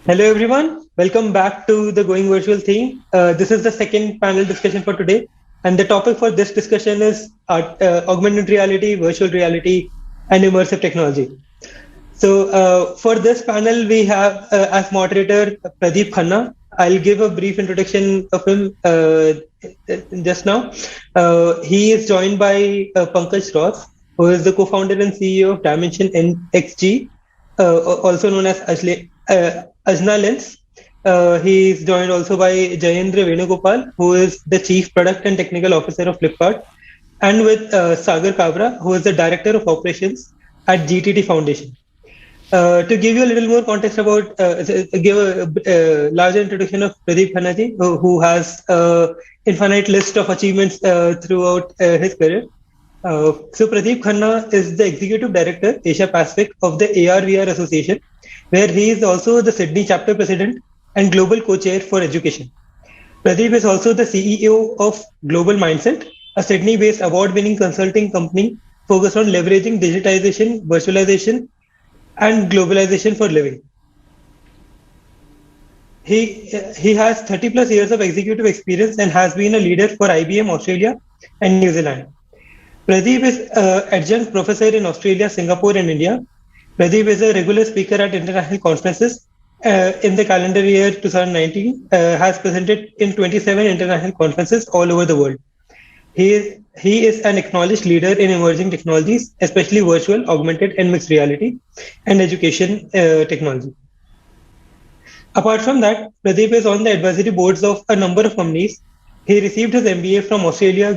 Hello, everyone. Welcome back to the Going Virtual theme. This is the second panel discussion for today. And the topic for this discussion is augmented reality, virtual reality, and immersive technology. So, for this panel, we have as moderator Pradeep Khanna. I'll give a brief introduction of him just now. He is joined by Pankaj Ross, who is the co founder and CEO of Dimension XG, also known as Ajna Lens. He is joined also by Jayendra Venugopal, who is the Chief Product and Technical Officer of Flipkart, and with Sagar Kabra, who is the Director of Operations at GTT Foundation. To give you a little more context about, give a larger introduction of Pradeep Khanna, who has infinite list of achievements throughout his career. So Pradeep Khanna is the Executive Director, Asia Pacific of the AR/VR Association, where he is also the Sydney Chapter President and Global Co-Chair for Education. Pradeep is also the CEO of Global Mindset, a Sydney-based award-winning consulting company focused on leveraging digitization, virtualization, and globalization for living. He has 30 plus years of executive experience and has been a leader for IBM Australia and New Zealand. Pradeep is adjunct professor in Australia, Singapore, and India. Pradeep is a regular speaker at international conferences. In the calendar year 2019, has presented in 27 international conferences all over the world. He is an acknowledged leader in emerging technologies, especially virtual, augmented, and mixed reality, and education technology. Apart from that, Pradeep is on the advisory boards of a number of companies. He received his MBA from Australia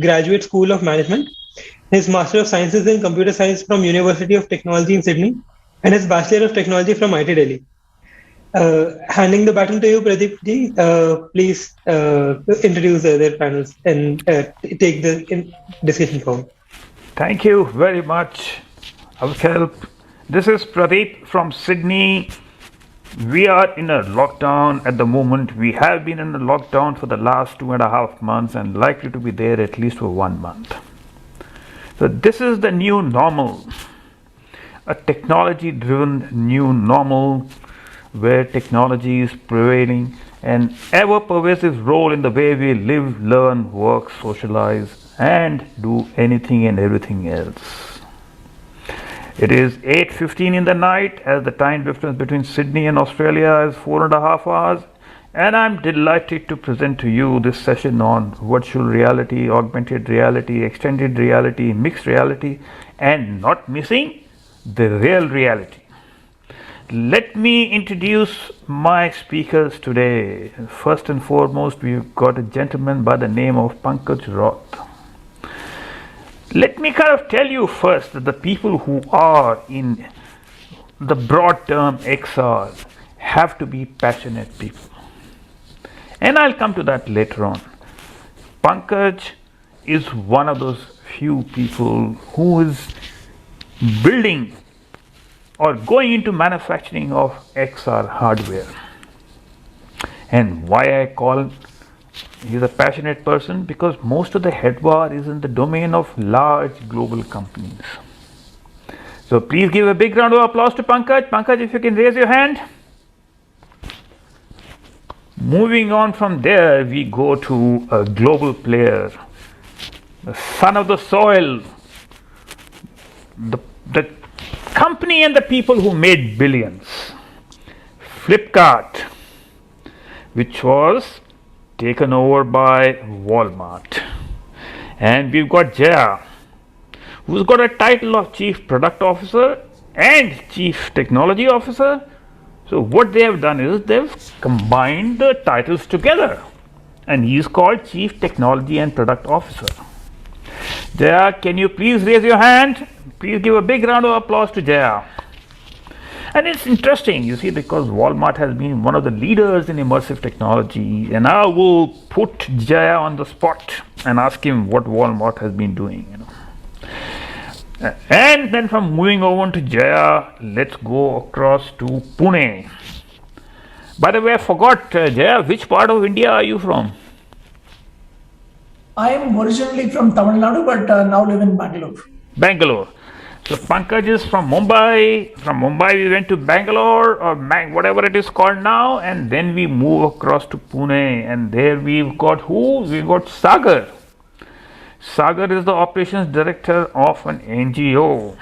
Graduate School of Management, his Master of Sciences in Computer Science from University of Technology in Sydney, and his Bachelor of Technology from IT Delhi. Handing the baton to you, Pradeep ji. Please introduce the other panels and take the discussion forward. Thank you very much, Avkel. This is Pradeep from Sydney. We are in a lockdown at the moment. We have been in a lockdown for the last 2.5 months and likely to be there at least for 1 month. So, this is the new normal, a technology driven new normal where technology is prevailing an ever pervasive role in the way we live, learn, work, socialize, and do anything and everything else. It is 8:15 in the night, as the time difference between Sydney and Australia is 4.5 hours, and I'm delighted to present to you this session on virtual reality, augmented reality, extended reality, mixed reality, and not missing the real reality. Let me introduce my speakers today. First and foremost, we've got a gentleman by the name of Pankaj Roth. Let me kind of tell you first that the people who are in the broad term XR have to be passionate people. And I'll come to that later on. Pankaj is one of those few people who is building or going into manufacturing of XR hardware. And why I call him, he's a passionate person, because most of the headwar is in the domain of large global companies. So please give a big round of applause to Pankaj. Pankaj, if you can raise your hand. Moving on from there, we go to a global player, the son of the soil, the company and the people who made billions. Flipkart, which was taken over by Walmart. And we've got Jaya, who's got a title of Chief Product Officer and Chief Technology Officer. So what they have done is they've combined the titles together, and he's called Chief Technology and Product Officer. Jaya, can you please raise your hand? Please give a big round of applause to Jaya. And it's interesting, you see, because Walmart has been one of the leaders in immersive technology, and I will put Jaya on the spot and ask him what Walmart has been doing. And then from moving over to Jaya, let's go across to Pune. By the way, I forgot, Jaya, which part of India are you from? I am originally from Tamil Nadu, but now live in Bangalore. Bangalore. So Pankaj is from Mumbai. From Mumbai, we went to Bangalore or whatever it is called now, and then we move across to Pune, and there we've got who? We've got Sagar. Sagar is the operations director of an NGO.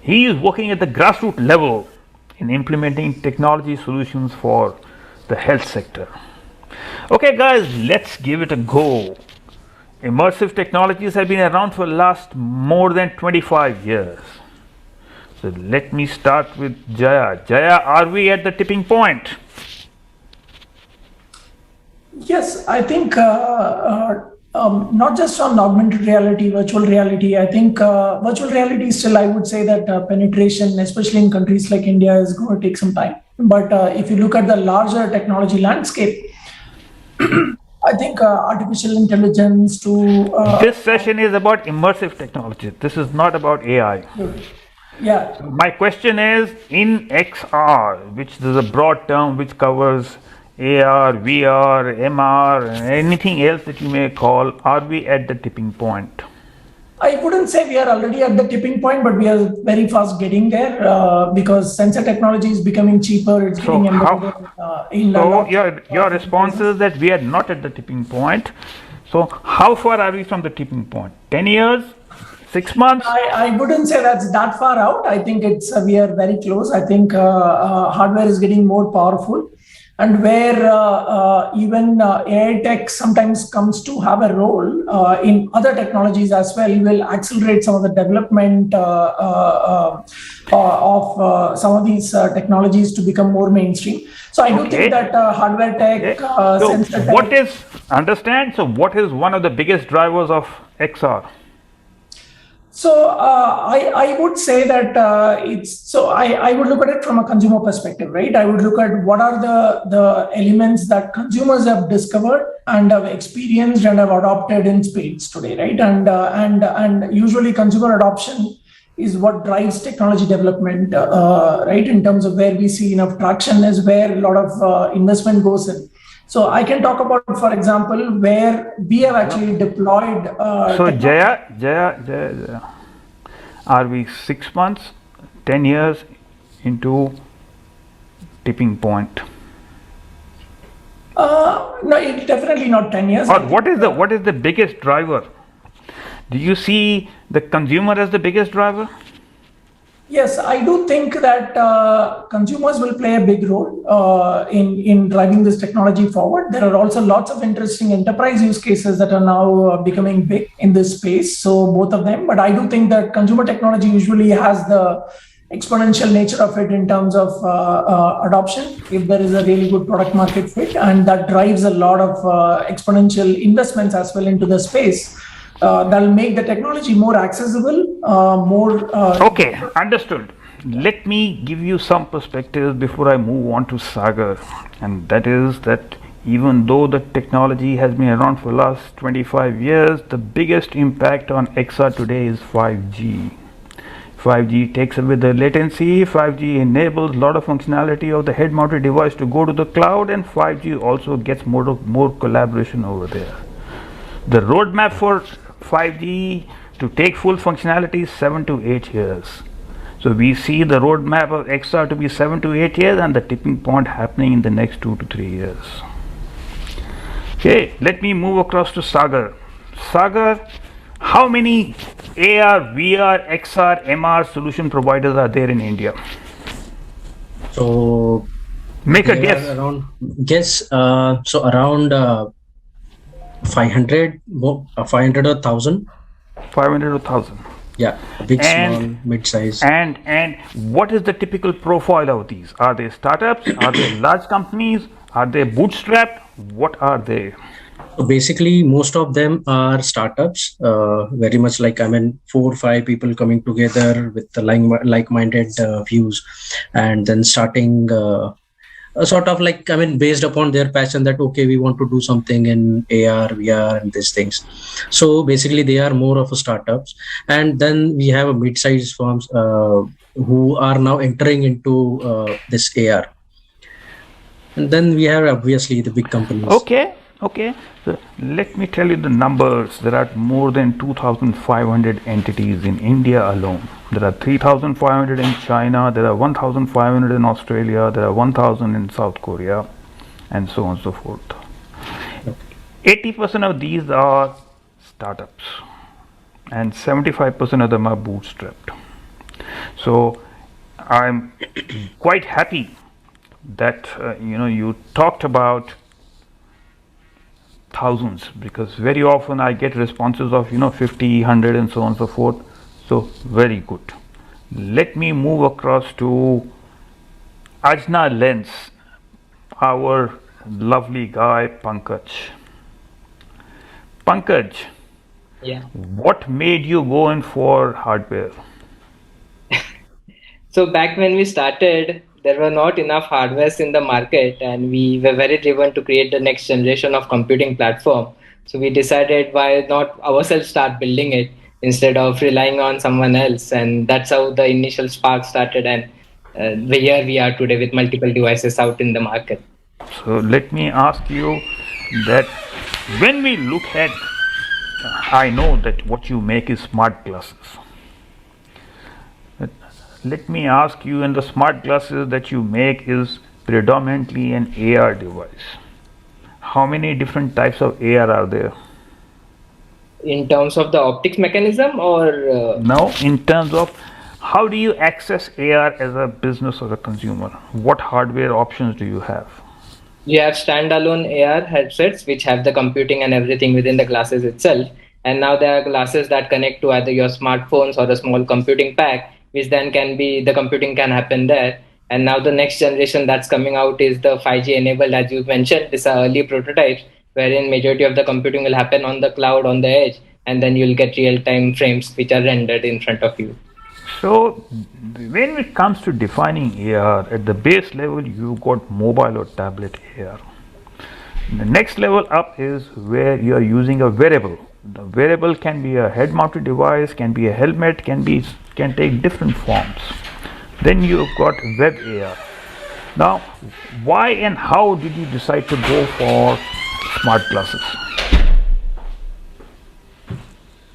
He is working at the grassroots level in implementing technology solutions for the health sector. Okay, guys, let's give it a go. Immersive technologies have been around for the last more than 25 years. So let me start with Jaya. Jaya, are we at the tipping point? Yes, I think not just on augmented reality, virtual reality. I think virtual reality still, I would say that penetration, especially in countries like India, is going to take some time. But if you look at the larger technology landscape, I think artificial intelligence to This session is about immersive technology. This is not about AI. yeah. My question is, in XR, which is a broad term which covers AR, VR, MR, and anything else that you may call, are we at the tipping point? I wouldn't say we are already at the tipping point, but we are very fast getting there because sensor technology is becoming cheaper. It's So getting how? embedded in a So lot your response is that we are not at the tipping point. So how far are we from the tipping point? 10 years? 6 months? I wouldn't say that's that far out. I think it's we are very close. I think hardware is getting more powerful, and where even AI tech sometimes comes to have a role in other technologies as well, will accelerate some of the development of some of these technologies to become more mainstream. So I do Okay. think that hardware tech, Okay. sensor So tech. what is, understand? So what is one of the biggest drivers of XR? So I would say that I would look at it from a consumer perspective, right? I would look at what are the elements that consumers have discovered and have experienced and have adopted in spades today, right? And usually consumer adoption is what drives technology development, right? In terms of where we see enough traction is where a lot of investment goes in. So I can talk about, for example, where we have actually deployed. So technology. Jaya, are we 6 months, 10 years into tipping point? No, it's definitely not 10 years. Or what is the biggest driver? Do you see the consumer as the biggest driver? Yes, I do think that consumers will play a big role in driving this technology forward. There are also lots of interesting enterprise use cases that are now becoming big in this space. So both of them, but I do think that consumer technology usually has the exponential nature of it in terms of adoption. If there is a really good product market fit, and that drives a lot of exponential investments as well into the space. That'll make the technology more accessible, more. Okay, understood. Let me give you some perspective before I move on to Sagar. And that is that even though the technology has been around for the last 25 years, the biggest impact on XR today is 5G. 5G takes away the latency, 5G enables a lot of functionality of the head mounted device to go to the cloud, and 5G also gets more collaboration over there. The roadmap for 5G to take full functionality is 7 to 8 years. So we see the roadmap of XR to be 7 to 8 years and the tipping point happening in the next 2 to 3 years. Okay, let me move across to Sagar. Sagar, how many AR, VR, XR, MR solution providers are there in India? So Make a there guess. are around so around 500 500 or 1000. 500 or 1000. Yeah, big, And- small, mid-size. And what is the typical profile of these? Are they startups? Are they large companies? Are they bootstrapped? What are they? So basically, most of them are startups. Very much like 4 or 5 people coming together with the like-minded views, and then starting. Sort of like based upon their passion that okay, we want to do something in AR, VR, and these things. So basically, they are more of a startups, and then we have a mid-sized firms who are now entering into this AR, and then we have obviously the big companies. Okay. Okay, so let me tell you the numbers. There are more than 2,500 entities in India alone. There are 3,500 in China, there are 1,500 in Australia, there are 1,000 in South Korea, and so on and so forth. 80% of these are startups, and 75% of them are bootstrapped. So I'm quite happy that you talked about thousands, because very often I get responses of 50, 100, and so on and so forth. So very good. Let me move across to Ajna Lens, our lovely guy Pankaj. Pankaj, Yeah. what made you go in for hardware? So back when we started, there were not enough hardwares in the market, and we were very driven to create the next generation of computing platform. So we decided why not ourselves start building it instead of relying on someone else, and that's how the initial spark started. And here we are today with multiple devices out in the market. So let me ask you that when we look at, I know that what you make is smart glasses. Let me ask you, and the smart glasses that you make is predominantly an AR device. How many different types of AR are there? In terms of the optics mechanism, or Now, in terms of how do you access AR as a business or a consumer? What hardware options do you have? we have standalone AR headsets which have the computing and everything within the glasses itself. And now there are glasses that connect to either your smartphones or a small computing pack, which then can be the computing can happen there. And now the next generation that's coming out is the 5G enabled, as you mentioned. These are early prototypes wherein majority of the computing will happen on the cloud, on the edge, and then you'll get real time frames which are rendered in front of you. So, when it comes to defining AR, at the base level, you got mobile or tablet AR. The next level up is where you are using a wearable. The wearable can be a head-mounted device, can be a helmet, can take different forms. Then you've got web AR. Now, why and how did you decide to go for smart glasses?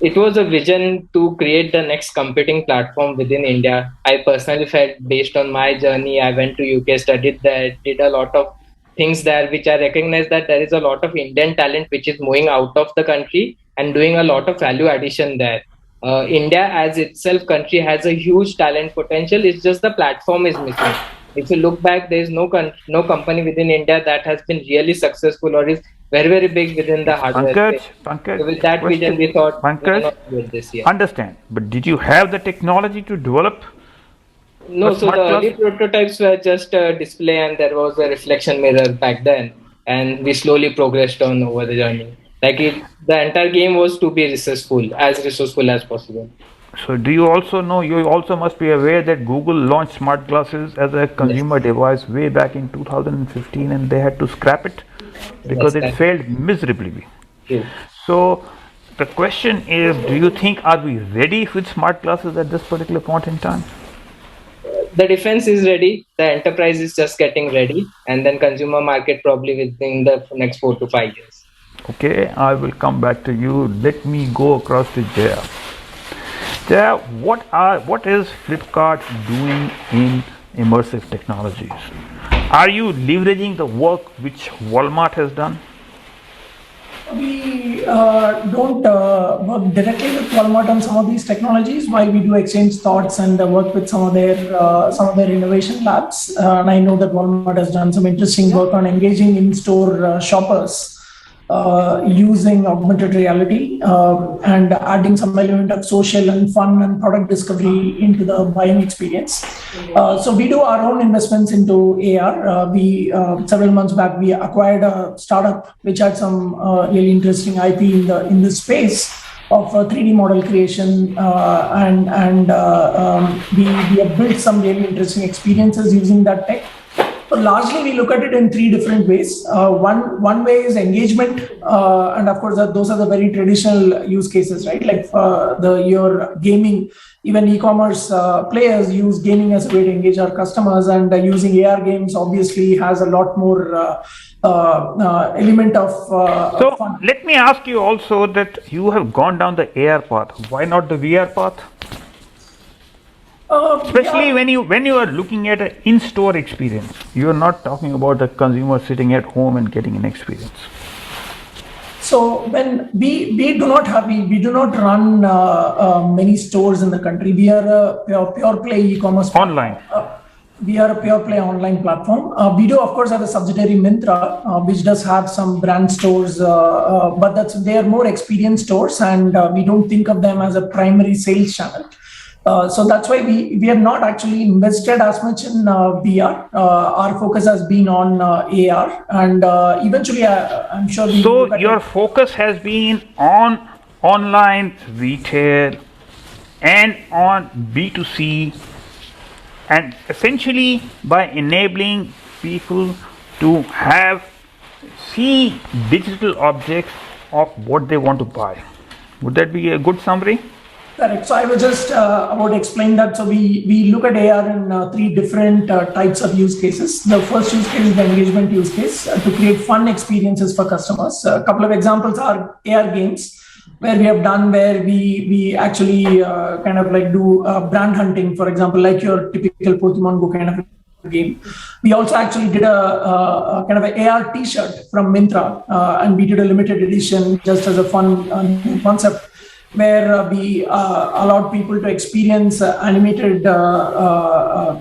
It was a vision to create the next computing platform within India. I personally felt, based on my journey, I went to UK, studied there, did a lot of things there, which I recognize that there is a lot of Indian talent which is moving out of the country and doing a lot of value addition there. India as itself country has a huge talent potential. It's just the platform is missing. If you look back, there is no company within India that has been really successful or is very big within the hardware space. So with that vision, we thought why not do it this year. Understand, but did you have the technology to develop? No, so smart the glass? early prototypes were just a display, and there was a reflection mirror back then, and we slowly progressed on over the journey. The entire game was to be resourceful as possible. So, do you also know? You also must be aware that Google launched smart glasses as a consumer device way back in 2015, and they had to scrap it because Yes, it failed miserably. True. So, the question is, do you think are we ready with smart glasses at this particular point in time? The defense is ready, the enterprise is just getting ready, and then consumer market probably within the next 4 to 5 years. Okay, I will come back to you. Let me go across to Jaya. Jaya, what is Flipkart doing in immersive technologies? Are you leveraging the work which Walmart has done? We don't work directly with Walmart on some of these technologies. While we do exchange thoughts and work with some of their innovation labs, and I know that Walmart has done some interesting work on engaging in-store shoppers using augmented reality and adding some element of social and fun and product discovery into the buying experience. So we do our own investments into AR. We several months back we acquired a startup which had some really interesting IP in this space of 3D model creation, and we have built some really interesting experiences using that tech. So largely, we look at it in three different ways. One way is engagement, and of course, those are the very traditional use cases, right? Like your gaming, even e-commerce players use gaming as a way to engage our customers, and using AR games obviously has a lot more element of So fun. let me ask you also that you have gone down the AR path. Why not the VR path? Especially when you are looking at an in-store experience, you are not talking about the consumer sitting at home and getting an experience. So when we do not run many stores in the country. We are a pure play e-commerce Online. We are a pure play online platform. We do, of course, have a subsidiary Myntra, which does have some brand stores, but they are more experience stores, and we don't think of them as a primary sales channel. So that's why we have not actually invested as much in VR. Our focus has been on AR, and eventually, I'm sure. So your focus has been on online retail and on B2C, and essentially by enabling people to see digital objects of what they want to buy. Would that be a good summary? Correct. So I was just about to explain that. So we look at AR in three different types of use cases. The first use case is the engagement use case to create fun experiences for customers. A couple of examples are AR games, where we actually kind of like do brand hunting, for example, like your typical Pokemon Go kind of game. We also actually did a kind of an AR T-shirt from Myntra, and we did a limited edition just as a fun concept, where we allowed people to experience animated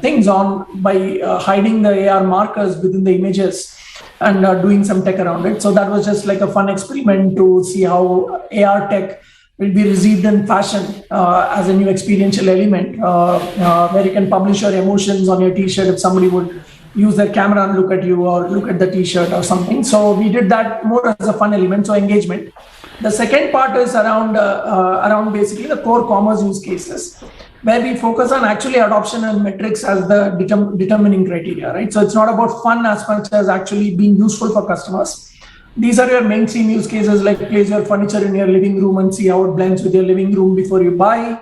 things by hiding the AR markers within the images and doing some tech around it. So that was just like a fun experiment to see how AR tech will be received in fashion as a new experiential element, where you can publish your emotions on your T-shirt if somebody would use their camera and look at you or look at the T-shirt or something. So we did that more as a fun element, so engagement. The second part is around basically the core commerce use cases, where we focus on actually adoption and metrics as the determining criteria, right? So it's not about fun as much as actually being useful for customers. These are your mainstream use cases, like place your furniture in your living room and see how it blends with your living room before you buy.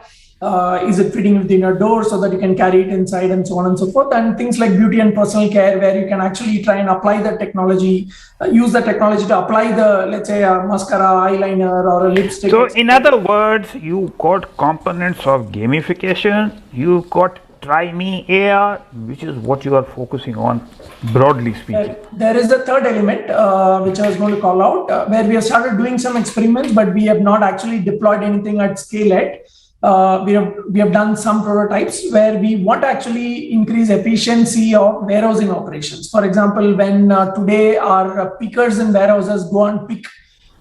Is it fitting within your door so that you can carry it inside, and so on and so forth. And things like beauty and personal care, where you can actually try and apply the technology, use the technology to apply let's say, a mascara, eyeliner, or a lipstick. So in other words, you got components of gamification, you got Try Me AR, which is what you are focusing on, broadly speaking. There is a third element, which I was going to call out, where we have started doing some experiments, but we have not actually deployed anything at scale yet. We have done some prototypes where we want to actually increase efficiency of warehousing operations. For example, when today our pickers in warehouses go and pick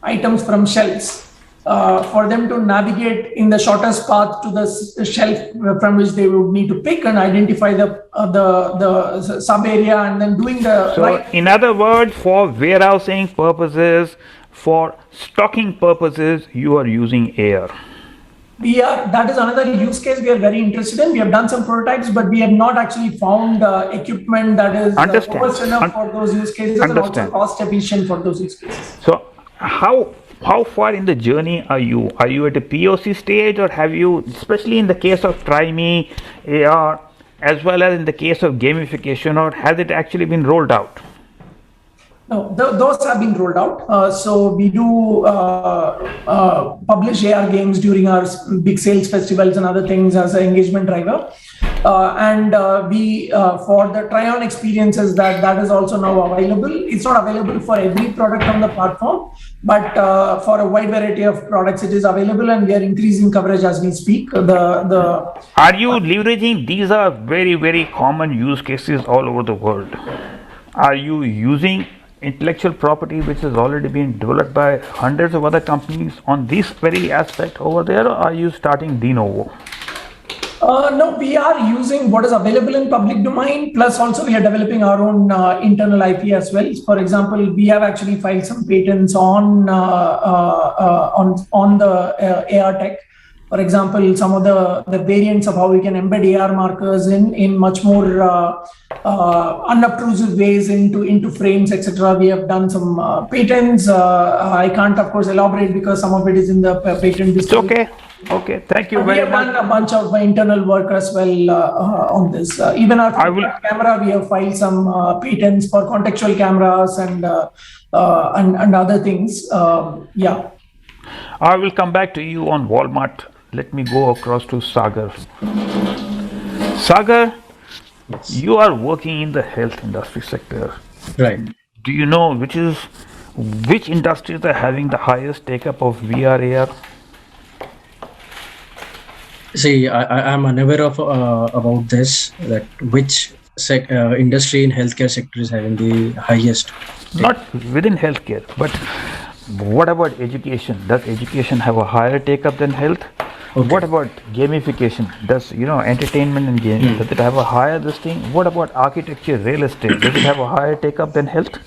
items from shelves, for them to navigate in the shortest path to the shelf from which they would need to pick and identify the sub area, and then doing the So in other words, for warehousing purposes, for stocking purposes, you are using AR. That is another use case we are very interested in. We have done some prototypes, but we have not actually found equipment that is robust enough for those use cases and also cost efficient for those use cases. So how far in the journey are you? Are you at a POC stage, or have you, especially in the case of Try Me AR, as well as in the case of gamification, or has it actually been rolled out? No, those have been rolled out. So we do publish AR games during our big sales festivals and other things as an engagement driver. And we for the try-on experiences, that is also now available. It's not available for every product on the platform, but for a wide variety of products, it is available, and we are increasing coverage as we speak. Are you leveraging? These are very, very common use cases all over the world. Are you using intellectual property which has already been developed by hundreds of other companies on this very aspect over there, or are you starting de novo? No, we are using what is available in public domain, plus also we are developing our own internal IP as well. For example, we have actually filed some patents on the AR tech, For example, some of the variants of how we can embed AR markers in much more unobtrusive ways into frames, etc. We have done some patents. I can't, of course, elaborate because some of it is in the patent. It's okay. Okay, thank you very much. We have done a bunch of internal work as well on this. Even our camera, we have filed some patents for contextual cameras and other things. Yeah. I will come back to you on Walmart. Let me go across to Sagar. Sagar, you are working in the health industry sector. Right. Do you know which industries are having the highest take-up of VR AR? See, I'm unaware of about this, that which industry in healthcare sector is having the highest. Not within healthcare, but what about education? Does education have a higher take-up than health? Okay. What about gamification? Does entertainment and gaming, does it have a higher this thing? What about architecture, real estate? Does it have a higher take-up than health?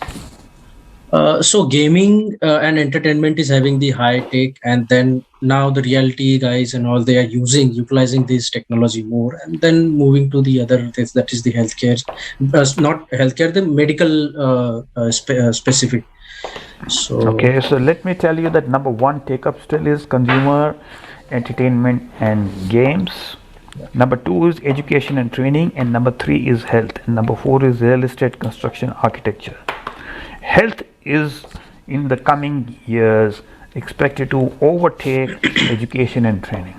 So gaming and entertainment is having the high take, and then now the reality guys and all, they are utilizing this technology more, and then moving to the other, that is the healthcare, not healthcare, the medical specific. So okay, so let me tell you that number one take-up still is consumer, entertainment and games. Number two is education and training, and number three is health, and number four is real estate, construction, architecture. Health is in the coming years expected to overtake education and training.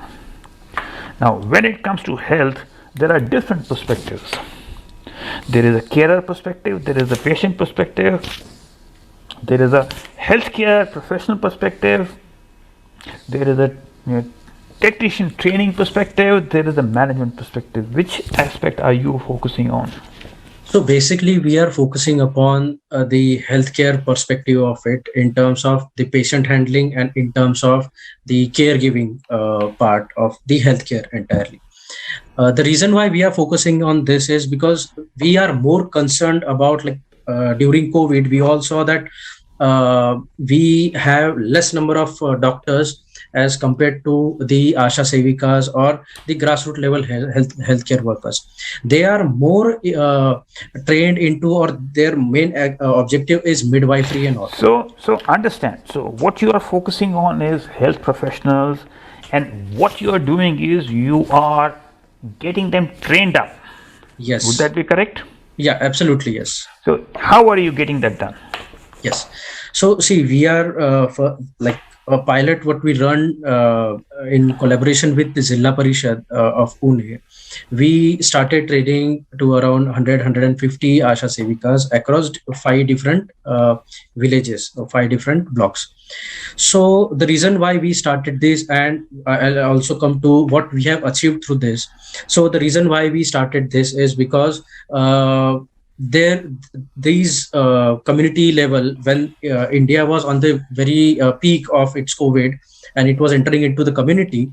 Now, when it comes to health, there are different perspectives. There is a carer perspective, there is a patient perspective, there is a healthcare professional perspective, there is a technician training perspective, there is a management perspective. Which aspect are you focusing on? So basically, we are focusing upon the healthcare perspective of it, in terms of the patient handling and in terms of the caregiving part of the healthcare entirely. The reason why we are focusing on this is because we are more concerned about, during COVID, we all saw that we have less number of doctors as compared to the Asha Sevikas or the grassroots level healthcare workers. They are more trained into, or their main objective is midwifery and all. So understand. So what you are focusing on is health professionals, and what you are doing is you are getting them trained up. Yes. Would that be correct? Yeah, absolutely. Yes. So how are you getting that done? Yes. So see, we are a pilot what we run in collaboration with the Zilla Parishad of Pune. We started training to around 150 Asha Sevikas across 5 different villages, or 5 different blocks. So the reason why we started this, and I'll also come to what we have achieved through this. So the reason why we started this is because these community level, when India was on the very peak of its COVID and it was entering into the community,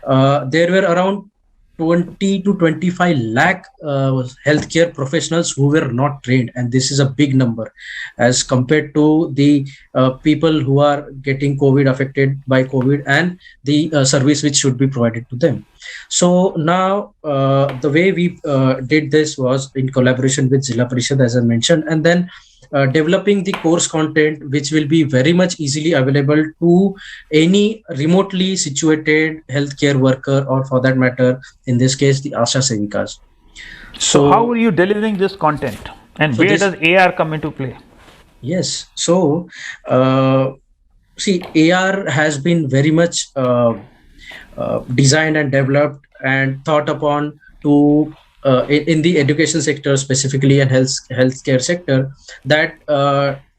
there were around 20 to 25 lakh healthcare professionals who were not trained, and this is a big number as compared to the people who are getting COVID, affected by COVID, and the service which should be provided to them. So now the way we did this was in collaboration with Zilla Parishad, as I mentioned, and then developing the course content which will be very much easily available to any remotely situated healthcare worker, or for that matter, in this case, the Asha Sevikas. So how are you delivering this content, and where does AR come into play? Yes. So see, AR has been very much designed and developed and thought upon to in the education sector specifically, and healthcare sector, that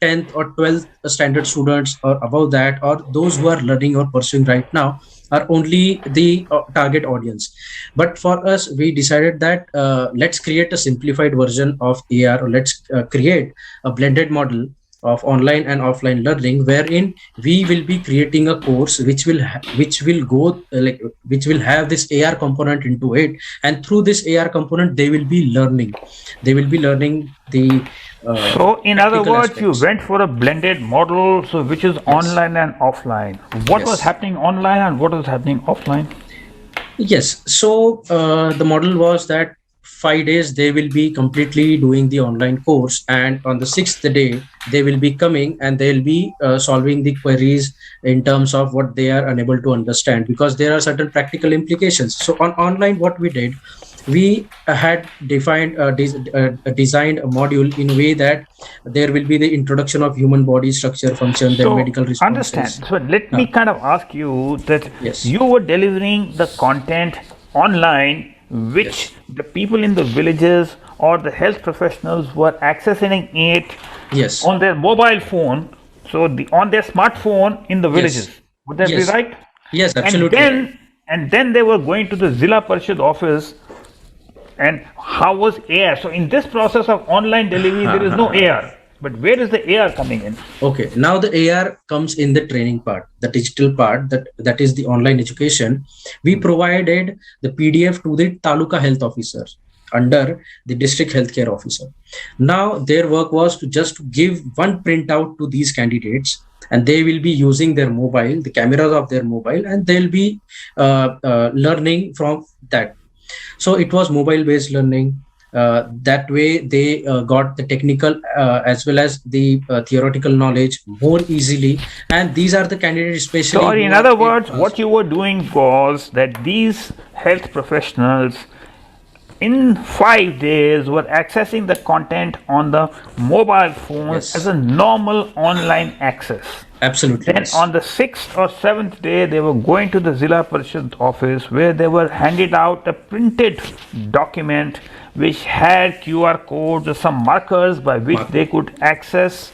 10th or 12th standard students or above that, or those who are learning or pursuing right now, are only the target audience. But for us, we decided that let's create a simplified version of AR, or let's create a blended model of online and offline learning, wherein we will be creating a course which will have this AR component into it, and through this AR component they will be learning the so in other words, aspects. You went for a blended model, so which is online and offline. What was happening online and what was happening offline? Yes. So the model was that 5 days they will be completely doing the online course, and on the sixth day they will be coming and they'll be solving the queries in terms of what they are unable to understand, because there are certain practical implications. So on online, what we did, we had defined designed a module in a way that there will be the introduction of human body structure, function, then So medical understand. responses. So let me kind of ask you that Yes. you were delivering the content online, which Yes. the people in the villages or the health professionals were accessing it Yes. on their mobile phone, so on their smartphone in the Yes. villages. Would that be Yes. right? Yes. And Absolutely right. then they were going to the Zilla Parishad office. And how was AR? So in this process of online delivery, there is no AR. But where is the AR coming in? Okay, now the AR comes in the training part, the digital part, that is the online education. We provided the PDF to the Taluka health officer under the district healthcare officer. Now their work was to just give one printout to these candidates, and they will be using their mobile, the cameras of their mobile, and they'll be learning from that. So it was mobile based learning. That way they got the technical as well as the theoretical knowledge more easily, and these are the candidates especially So, in who are other in words, what you were doing was that these health professionals in 5 days were accessing the content on the mobile phones Yes. as a normal online access. Absolutely. Then Yes. on the sixth or seventh day, they were going to the Zilla Parishad office where they were handed out a printed document which had QR codes or some markers by which they could access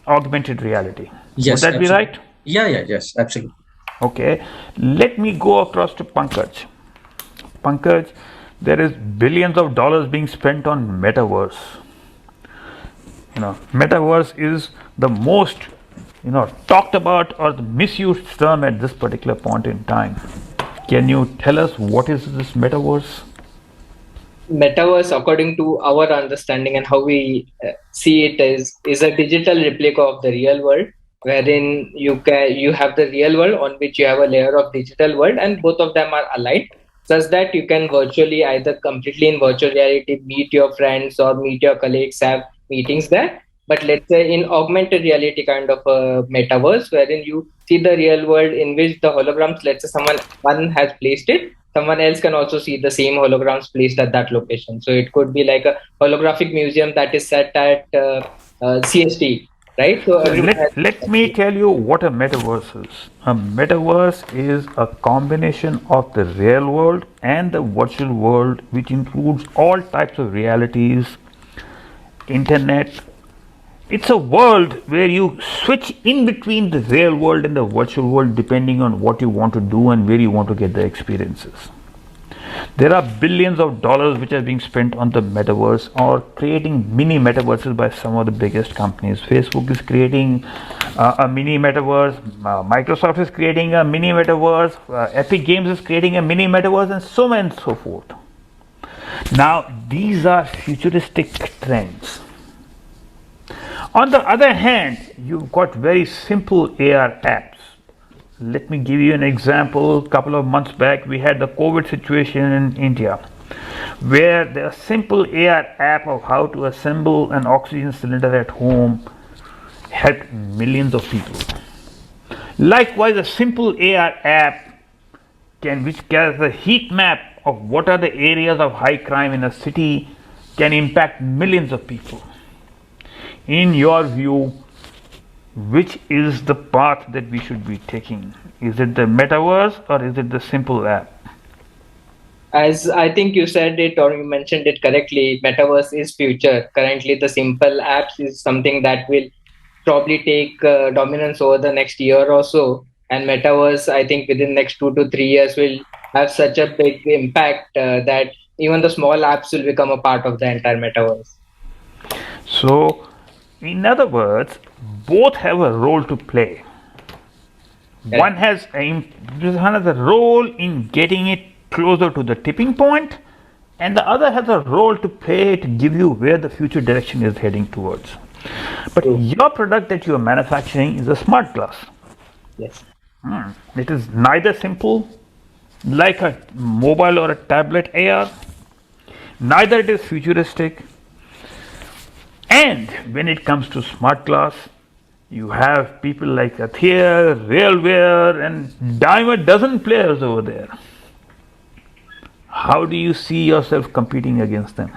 augmented reality. Would Yes, that be absolutely. right? Yeah, yes, absolutely. Okay. Let me go across to Pankaj. Pankaj, there is billions of dollars being spent on metaverse. Metaverse is the most talked about or the misused term at this particular point in time. Can you tell us what is this metaverse? Metaverse, according to our understanding and how we see it, is a digital replica of the real world, wherein you have the real world on which you have a layer of digital world, and both of them are aligned, such that you can virtually, either completely in virtual reality, meet your friends or meet your colleagues, have meetings there. But let's say in augmented reality kind of a metaverse, wherein you see the real world in which the holograms, let's say one has placed it, someone else can also see the same holograms placed at that location. So it could be like a holographic museum that is set at CST, right? So everyone has Let me tell you what a metaverse is. A metaverse is a combination of the real world and the virtual world, which includes all types of realities, internet. It's a world where you switch in between the real world and the virtual world depending on what you want to do and where you want to get the experiences. There are billions of dollars which are being spent on the metaverse or creating mini metaverses by some of the biggest companies. Facebook is creating a mini metaverse, Microsoft is creating a mini metaverse, Epic Games is creating a mini metaverse, and so on and so forth. Now, these are futuristic trends. On the other hand, you've got very simple AR apps. Let me give you an example. A couple of months back, we had the COVID situation in India, where the simple AR app of how to assemble an oxygen cylinder at home helped millions of people. Likewise, a simple AR app which has a heat map of what are the areas of high crime in a city, can impact millions of people. In your view, which is the path that we should be taking? Is it the metaverse or is it the simple app? As I think you said it or you mentioned it correctly, metaverse is future. Currently, the simple apps is something that will probably take dominance over the next year or so. And metaverse, I think within next 2 to 3 years will have such a big impact that even the small apps will become a part of the entire metaverse. So, in other words, both have a role to play. One has a role in getting it closer to the tipping point, and the other has a role to play to give you where the future direction is heading towards. But your product that you are manufacturing is a smart glass. Yes. It is neither simple like a mobile or a tablet AR. Neither it is futuristic. And when it comes to smart glass, you have people like Athier, Railware, and diamond dozen players over there. How do you see yourself competing against them?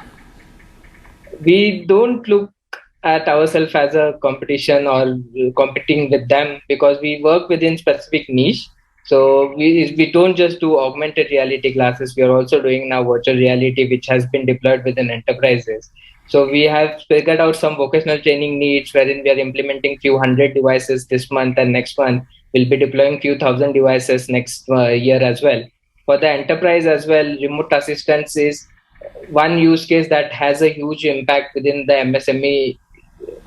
We don't look at ourselves as a competition or competing with them, because we work within specific niche. So we don't just do augmented reality glasses. We are also doing now virtual reality, which has been deployed within enterprises. So we have figured out some vocational training needs, wherein we are implementing few hundred devices this month, and next month we'll be deploying few thousand devices next year as well. For the enterprise as well, remote assistance is one use case that has a huge impact within the MSME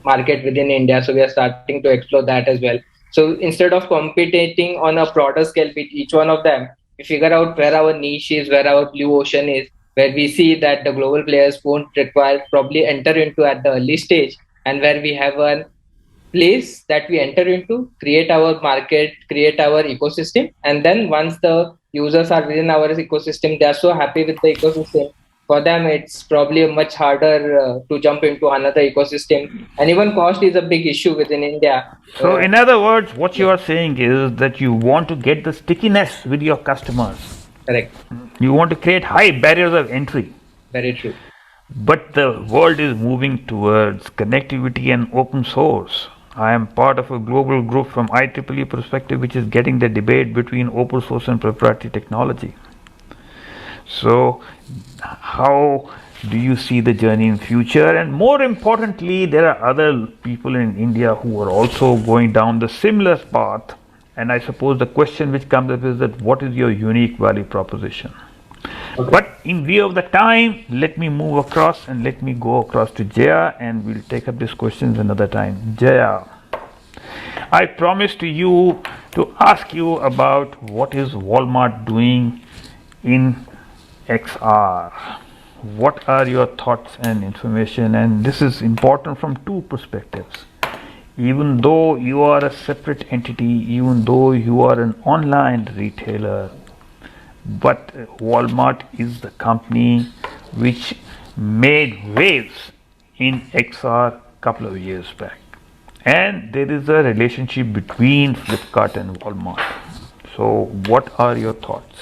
market within India. So we are starting to explore that as well. So instead of competing on a broader scale with each one of them, we figure out where our niche is, where our blue ocean is, where we see that the global players won't require probably enter into at the early stage, and where we have a place that we enter into, create our market, create our ecosystem, and then once the users are within our ecosystem, they are so happy with the ecosystem. For them, it's probably much harder to jump into another ecosystem, and even cost is a big issue within India. So, in other words, what you are saying is that you want to get the stickiness with your customers. Correct. You want to create high barriers of entry. Very true. But the world is moving towards connectivity and open source. I am part of a global group from IEEE perspective, which is getting the debate between open source and proprietary technology. So, how do you see the journey in future? And more importantly, there are other people in India who are also going down the similar path. And I suppose the question which comes up is that what is your unique value proposition? Okay. But in view of the time, let me move across and let me go across to Jaya, and we'll take up these questions another time. Jaya, I promised to you to ask you about what is Walmart doing in XR. What are your thoughts and information? And this is important from two perspectives. Even though you are a separate entity, even though you are an online retailer, but Walmart is the company which made waves in XR a couple of years back. And there is a relationship between Flipkart and Walmart. So what are your thoughts?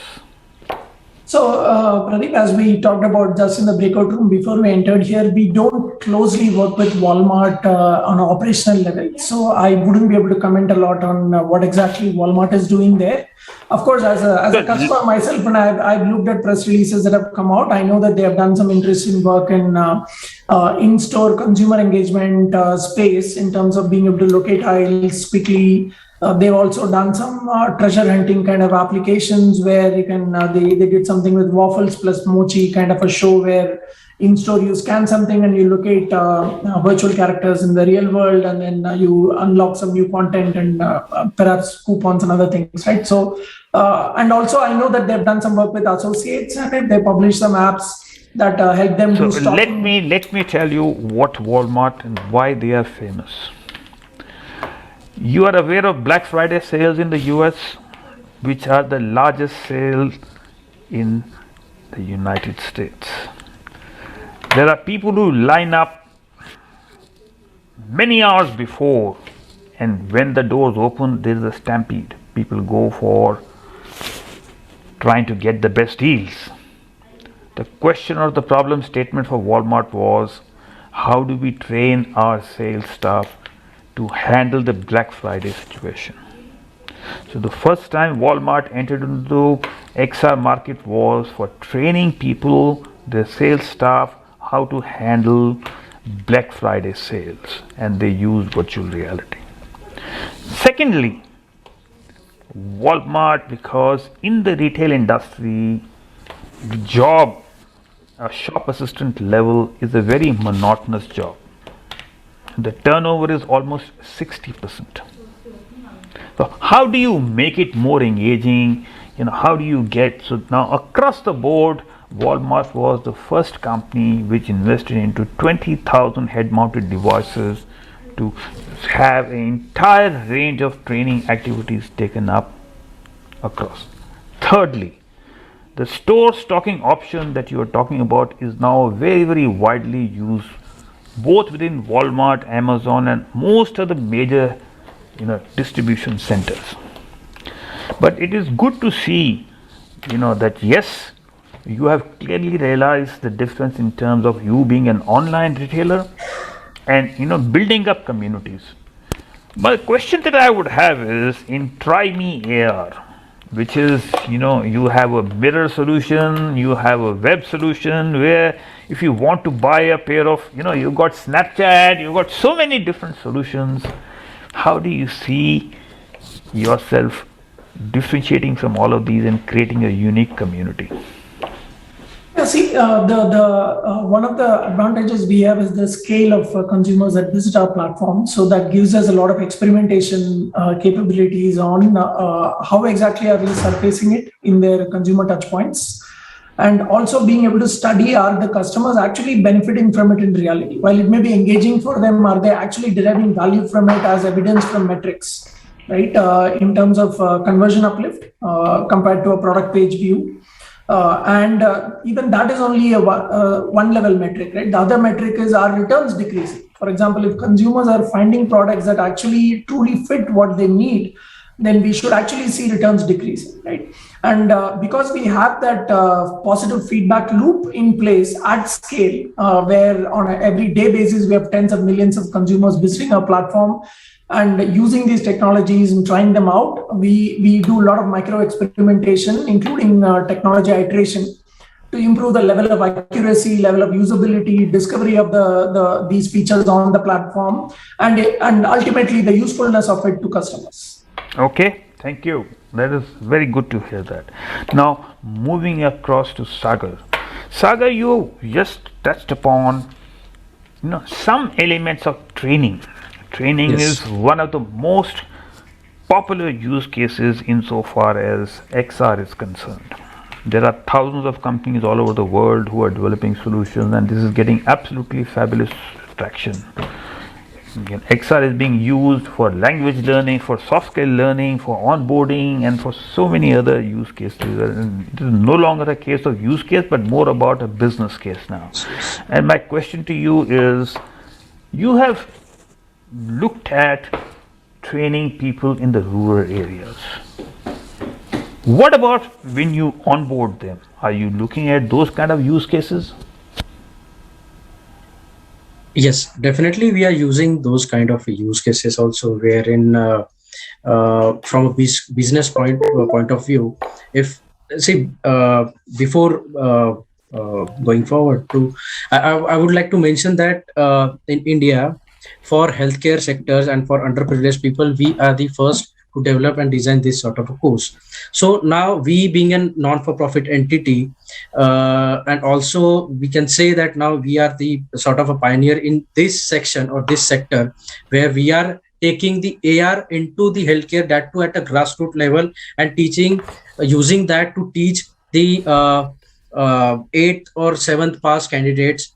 So, Pradeep, as we talked about just in the breakout room before we entered here, we don't closely work with Walmart on an operational level. So, I wouldn't be able to comment a lot on what exactly Walmart is doing there. Of course, as a customer myself, when I've looked at press releases that have come out, I know that they have done some interesting work in store consumer engagement space in terms of being able to locate aisles quickly. They've also done some treasure hunting kind of applications where you can, they did something with waffles plus mochi, kind of a show where in store you scan something and you locate virtual characters in the real world, and then you unlock some new content and perhaps coupons and other things, right? So, and also I know that they've done some work with associates and they publish some apps that help them do stuff. Let me tell you what Walmart and why they are famous. You are aware of Black Friday sales in the US, which are the largest sales in the United States. There are people who line up many hours before, and when the doors open, there is a stampede. People go for trying to get the best deals. The question or the problem statement for Walmart was, how do we train our sales staff to handle the Black Friday situation? So the first time Walmart entered into XR market was for training people, their sales staff, how to handle Black Friday sales, and they used virtual reality. Secondly, Walmart, because in the retail industry, the job, a shop assistant level, is a very monotonous job. The turnover is almost 60%. So how do you make it more engaging? How do you get, so now across the board, Walmart was the first company which invested into 20,000 head-mounted devices to have an entire range of training activities taken up across. Thirdly, the store stocking option that you are talking about is now very, very widely used both within Walmart, Amazon, and most of the major distribution centers. But it is good to see that yes, you have clearly realized the difference in terms of you being an online retailer and building up communities. But the question that I would have is in TryMe AR, which is you have a mirror solution, you have a web solution where if you want to buy a pair of you got Snapchat, you got so many different solutions. How do you see yourself differentiating from all of these and creating a unique community? Yeah, see, one of the advantages we have is the scale of consumers that visit our platform. So that gives us a lot of experimentation capabilities on how exactly are we surfacing it in their consumer touchpoints, and also being able to study, are the customers actually benefiting from it in reality? While it may be engaging for them, are they actually deriving value from it as evidence from metrics, right? In terms of conversion uplift compared to a product page view. And even that is only a one level metric, right? The other metric is our returns decreasing. For example, if consumers are finding products that actually truly fit what they need, then we should actually see returns decreasing, right? And because we have that positive feedback loop in place at scale, where on an everyday basis, we have tens of millions of consumers visiting our platform and using these technologies and trying them out, we do a lot of micro experimentation, including technology iteration, to improve the level of accuracy, level of usability, discovery of these features on the platform, and ultimately the usefulness of it to customers. Okay, thank you. That is very good to hear that. Now, moving across to Sagar. Sagar, you just touched upon some elements of training. Training is one of the most popular use cases insofar as XR is concerned. There are thousands of companies all over the world who are developing solutions, and this is getting absolutely fabulous traction. Again, XR is being used for language learning, for soft skill learning, for onboarding, and for so many other use cases. And it is no longer a case of use case, but more about a business case now. And my question to you is, you have looked at training people in the rural areas. What about when you onboard them? Are you looking at those kind of use cases? Yes, definitely we are using those kind of use cases also, wherein from a business point of view, if before going forward to, I would like to mention that in India, for healthcare sectors and for underprivileged people, we are the first to develop and design this sort of a course. So now we being a non-for-profit entity, and also we can say that now we are the sort of a pioneer in this section or this sector, where we are taking the AR into the healthcare, that too at a grassroots level, and teaching, using that to teach the 8th or 7th pass candidates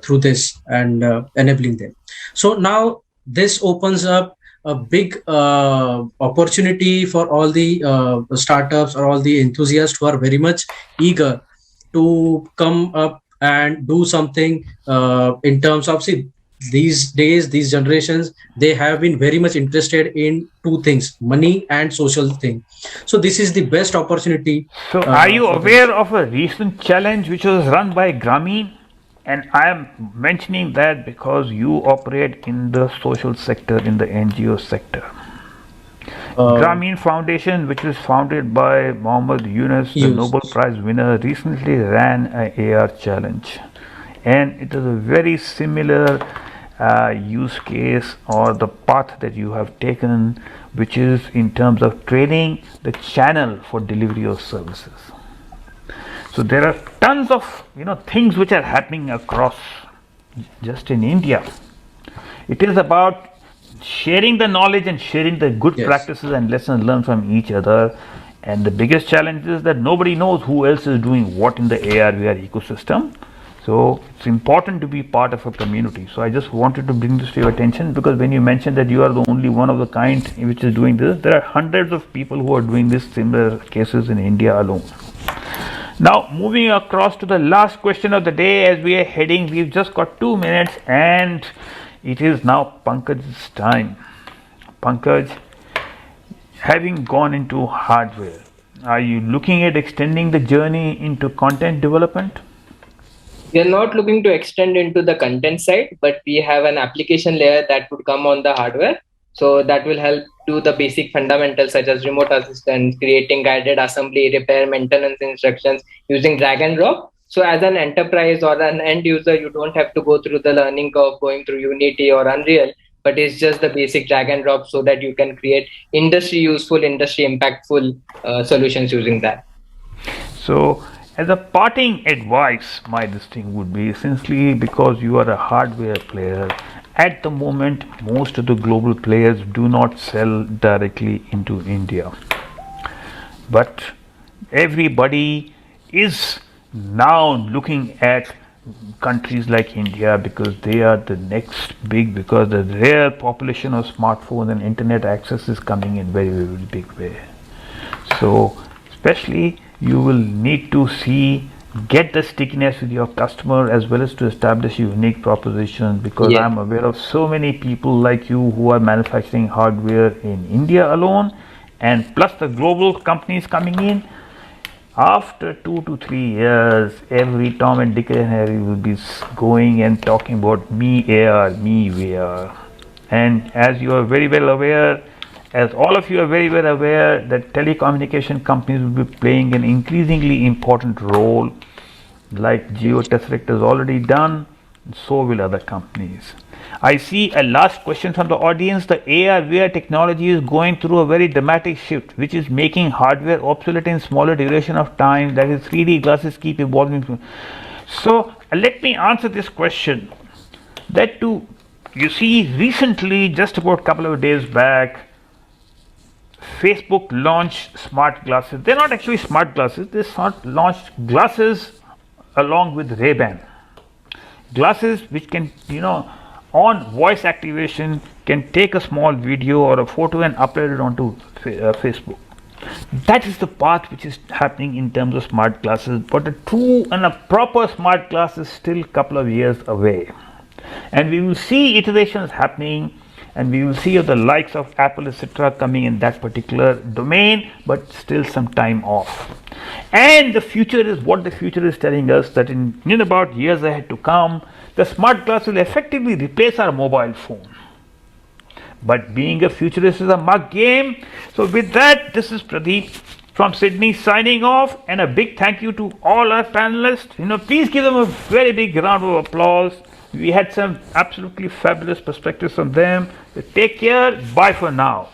through this and enabling them. So now this opens up a big opportunity for all the startups or all the enthusiasts who are very much eager to come up and do something in terms of, these days, these generations, they have been very much interested in two things, money and social thing. So this is the best opportunity. So are you aware of a recent challenge which was run by Grameen? And I am mentioning that because you operate in the social sector, in the NGO sector. Grameen Foundation, which was founded by Mohammad Yunus, the Nobel Prize winner, recently ran an AR challenge. And it is a very similar use case or the path that you have taken, which is in terms of training the channel for delivery of services. So there are tons of things which are happening across just in India. It is about sharing the knowledge and sharing the good practices and lessons learned from each other. And the biggest challenge is that nobody knows who else is doing what in the AR/VR ecosystem. So it's important to be part of a community. So I just wanted to bring this to your attention, because when you mentioned that you are the only one of the kind which is doing this, there are hundreds of people who are doing this similar cases in India alone. Now moving across to the last question of the day, as we are heading, we've just got 2 minutes and it is now Pankaj's time. Pankaj, having gone into hardware, are you looking at extending the journey into content development? We are not looking to extend into the content side, but we have an application layer that would come on the hardware. So that will help do the basic fundamentals such as remote assistance, creating guided assembly, repair, maintenance instructions using drag and drop. So as an enterprise or an end user, you don't have to go through the learning curve going through Unity or Unreal, but it's just the basic drag and drop so that you can create industry useful, industry impactful solutions using that. So as a parting advice, my this thing would be, essentially, because you are a hardware player, at the moment most of the global players do not sell directly into India, but everybody is now looking at countries like India, because they are the next big, because the rare population of smartphones and internet access is coming in very, very big way. So especially you will need to get the stickiness with your customer, as well as to establish unique propositions, because I'm aware of so many people like you who are manufacturing hardware in India alone, and plus the global companies coming in. After 2 to 3 years, every Tom and Dick and Harry will be going and talking about me AR, me VR. And as you are very well aware, as all of you are very well aware, that telecommunication companies will be playing an increasingly important role, like Jio Tesseract has already done, so will other companies. I see a last question from the audience. The AR VR technology is going through a very dramatic shift, which is making hardware obsolete in smaller duration of time. That is, 3D glasses keep evolving. So let me answer this question. That too, you see, recently, just about a couple of days back, Facebook launched smart glasses. They're not actually smart glasses. They launched glasses along with Ray-Ban. Glasses which can, on voice activation, can take a small video or a photo and upload it onto Facebook. That is the path which is happening in terms of smart glasses, but a true and a proper smart glass is still a couple of years away. And we will see iterations happening, and we will see the likes of Apple, etc., coming in that particular domain, but still some time off. And the future is what the future is telling us, that in about years ahead to come, the smart glass will effectively replace our mobile phone. But being a futurist is a mug game. So with that, this is Pradeep from Sydney signing off, and a big thank you to all our panelists. Please give them a very big round of applause. We had some absolutely fabulous perspectives from them. Take care. Bye for now.